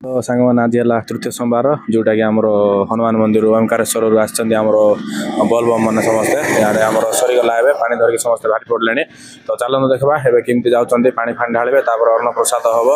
तो सांगमान आज है तृतीय सोमवार जोटा कि आमर हनुमान मंदिर ओंकारेश्वर आमर बोलबम मैंने समस्ते इे आम सरीगला है पानी धरिक समस्ते बाहरी पड़े तो चलते देखा एवं केमती जाऊँच पानी फाणी ढाड़े अन्न प्रसाद हम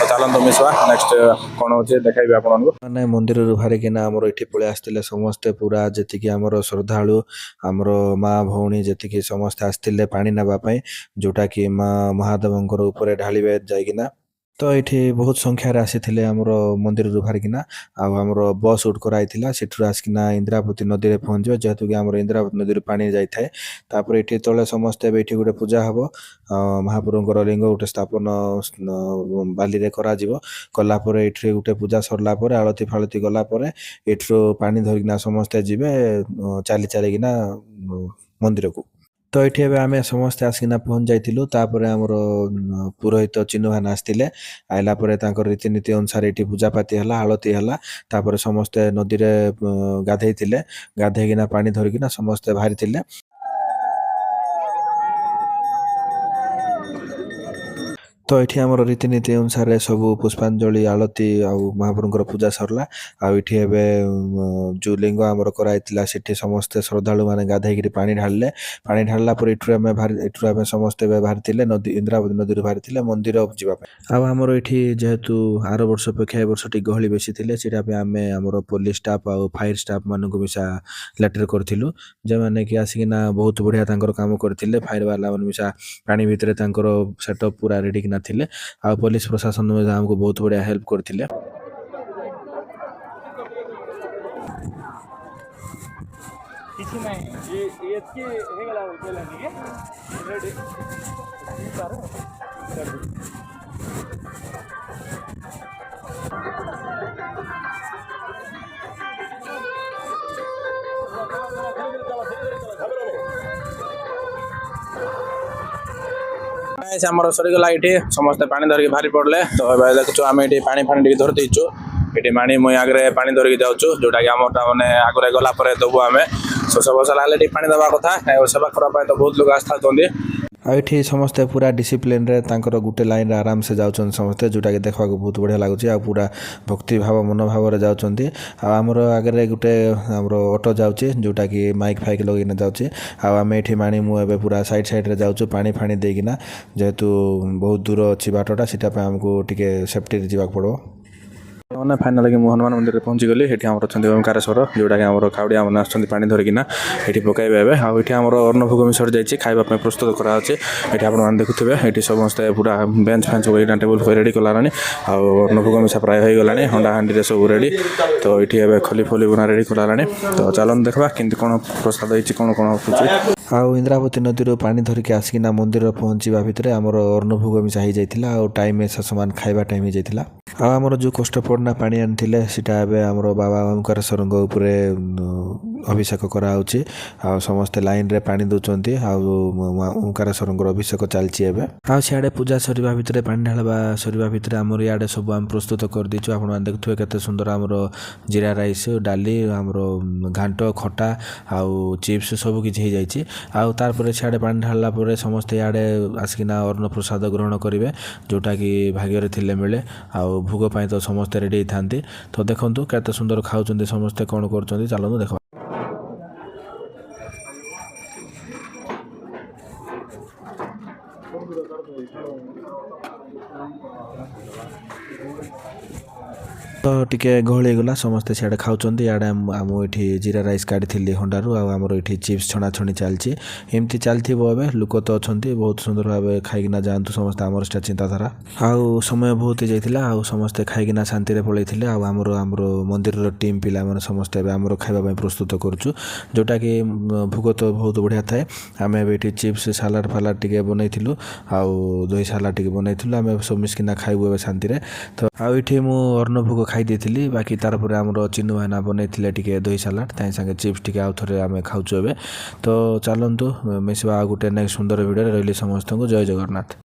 तो चलते मिसवा नेक्स्ट कौन हो देखा आपको मैंने मंदिर बाहरिकिना आमर ये पलि आसते समस्ते पूरा जी आम श्रद्धालु आमर माँ भौणी जी समस्ते आसते पानी नापाई जोटा कि माँ महादेव ढाड़े जाइकिना तो ये बहुत संख्यार आसी आमर मंदिर बाहरिकिना आमर बस उठ कराइला से आसिकिना इंद्रावती नदी में पहुँचे जेहेतु कि आम इंद्रावती नदी पानी जाए तापर ये तले समस्ते ये गोटे पूजा हम महाप्रभुर लिंग गोटे स्थापन बाली कलापर ये गोटे पूजा सरला आलती फालती गलापर ये पानी धरिकिना समस्ते जी चली चलिकिना मंदिर को तो ये आम समस्ते आसिकिना पहुँच जाइलु तापर आमर पुरोहित चिन्नु भान आसते आइला रीतिनीति अनुसार ये पूजापाति है आलती है तापर समस्ते नदी में गाधेकिना पानी धरिकिना समस्ते बाहरी तो ये आमर रीतिनीति अनुसार सब पुष्पांजलि आलती महाप्रभुर पूजा सरला आठे जो लिंग आमर कराइला से समस्ते श्रद्धालु मैंने गाधे पानी ढाला पर इठू समस्ते बाहरी नदी इंद्रावती नदी बाहरी मंदिर जावाई आमर ये जेहेतु आर वर्ष अपेक्षा वर्ष टी गहली बेसी थे आम आमर पुलिस स्टाफ आ फायर स्टाफ मानक मिसा लेटर करूँ जो मैंने कि आसिकिना बहुत बढ़िया काम करते फायर वाला मिसा पानी भितर सेटअप पूरा रेडी किना थिले आ पुलिस प्रशासन में हमको बहुत बढ़िया हेल्प करथिले किसी नहीं ये के हेगला बोला नहीं रेडी कर आमर सरीगला ये समस्ते पानी धरिक बाहरी पड़े तो देखु आम ये पानी फाणी धरी देचु ये माणी मुई आगे पानी धरिक जाऊँ जोटा कि आमटा मैंने आगे गलापर देवु आम शोष बस लगे पानी देवा कथा सेवा करने तो बहुत लोग आस्था ये समस्ते पूरा डिसिप्लिन रे गोटे लाइन आराम से जाऊँ समस्ते जोटा कि देखा बहुत बढ़िया लगुच पूरा भक्ति भाव मनोभाव जाऊँच आमर आगे गोटे आमर ऑटो जाऊँच जोटा कि माइक फाइक लगे जाऊँच आम ये माणी मुझे पूरा साइड साइड जाऊँ पानी फाणी देकिना जेहेतु बहुत दूर अच्छी बाटटा से आमको टे सेफ्टी जावाक पड़ो मैंने फाइनाल कि हनुमान मंदिर में पहुँची गली ये आम अच्छा ओंकारेश्वर जोटा कि आम खाउड़िया मैंने आस पानी धरिकिना ये पकड़े एवं आठ आम अन्नभोग भी सरी जाइए खावाई प्रस्तुत कराचे ये आप देखुए ये समस्ते पूरा bench French table ready Kalani अन्नभोग मिसा प्राय हो गलानी हंडा हाँडी सब रेडी तो ये खली फली बना रेडी कलानी तो चलन देखा कि कौन प्रसाद होती कौन कौन हो आउ इंद्रावती नदी पानी धरिक आसिकिना मंदिर पहुँचा भितर आमर अन्नभोग मिसा हो जाता टाइम सामान खाଇବା टाइम हो जाता आमर जो कष्ट पड़ना पानी आनी सीटा आमर बाबा ओंकारेश्वर उपरे अभिषेक कराऊँच समस्ते लाइन रे पानी दौरान ओंकारेश्वर अभिषेक चलती है सियाड़े पूजा सरिबा भितर पानी ढालवा सरिबा भितर आमर इे सब आम प्रस्तुत कर देचु आप देखुए केते सुंदर आमर जीरा राइस डाली आमर घांट खटा आउ चिप्स सब किछि हो जाइए आउ तार सियाड़े पानी ढाला समस्ते इे आसिकिना अन्न प्रसाद ग्रहण करेंगे जोटा कि भाग्य थिले मिले आउ भोग पाई तो समस्ते रेडी था तो देखूँ केते सुंदर खाऊँ समस्ते कौन कर चलते देख तो टिके गहली गला समस्ते सियाड़े खाऊँ इे आम ये जीरा राइस काढ़ी हंडारू आमर ये चिप्स छणा छणी चलती एमती चलती लोक तो अच्छा बहुत सुंदर भाव खाईकिना जातु समस्ते आमर से चिंताधारा आउ समय बहुत जाइला आउ समस्ते खाईकिना शांति पलैते आमर आमर मंदिर टीम पिला माने समस्ते आमर खाइबा प्रस्तुत करुचु जोटा कि भोग तो बहुत बढ़िया थाए आम ये चिप्स सालाड फालाड टे बनईलु आउ दही सालाड टे बनईलु आम सब मिसकिना खाइबु शांति तो आउ ये मु अन्न भोग खाई देती बाकी तार पर आमर चिन्नु भाईना बनई टे दही सालाड ताई संगे चिप्स टे आउ थे आम खाऊँ एवं तो चलतु मिसवा गोटे नेक्स्ट सुंदर भिडियो रही समस्त को जय जगन्नाथ।